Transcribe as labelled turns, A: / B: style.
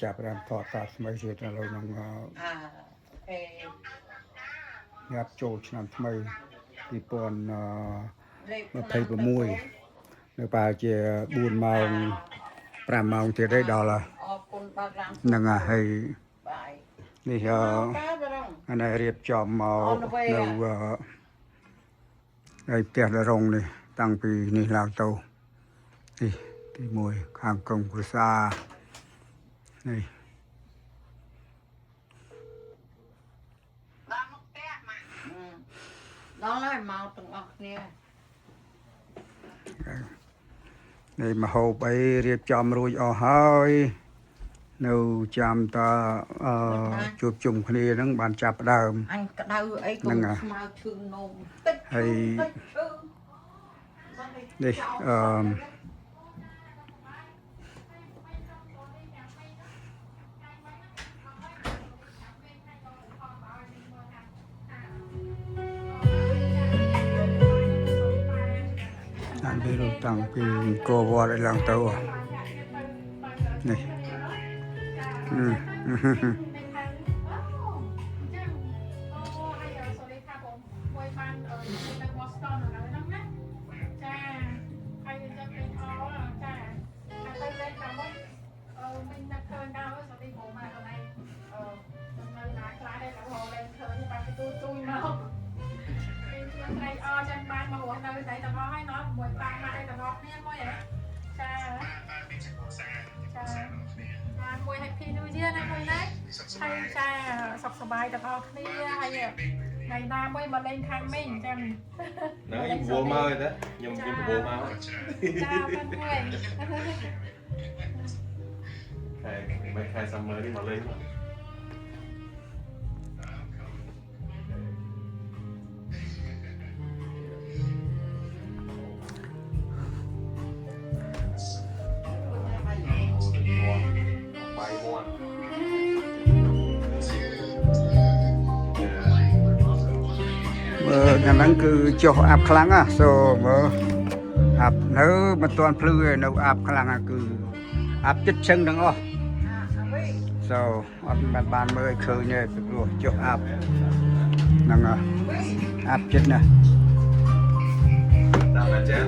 A: ចាប់រាំថតតាថ្មីទៀតឥឡូវនឹងងាប់ចូលឆ្នាំថ្មី2026នៅប្រហែលជា4ម៉ោង5ម៉ោងទៀតទេដល់ហ្នឹងហើយនេះអានេះរៀបចំមកនៅហើយផ្ទះដរងនេះតាំងពីនេះឡើងទៅនេះទី1ខាងក្រុមគ្រួសារនេះ
B: ដល់ហើយមកទាំងអស់គ្នា
A: នេះមហូបអីរៀបចំរួចអស់ហើយនៅចាំតជួបជុំគ្នាហ្នឹងបានចាប់ផ្ដើម
B: អញក្តៅអីក៏ស្មៅឈឺនោមតិច
A: ហើយនេះពីរូបតាំងពីកោវត្តឡើងទៅនេះ
C: chân ban mà uống đâu thấy tao nói nó mùi ban mà đây tao nói nè mùi ấy cha mùi happy new year này mùi đấy hay cha sọc sờ bài tao nói nè hay ngày nào mùi mà lên khang mình chẳng
D: nó im bùa mơ đó nhưng im bùa mơ
C: cha bên mùi
D: mày khai xong mới đi mà lên
A: ហ្នឹងគឺចុះអាប់ខ្លាំងណាសូមើលអាប់នៅមិនទាន់ភ្លឺទេនៅអាប់ខ្លាំងគឺអាប់ចិត្តឈឹងទាំងអស់សូអត់បានមើលឲ្យឃើញទេពីព្រោះចុះអាប់ហ្នឹងអាប់ចិត្តណាស់
D: ដល់តែចា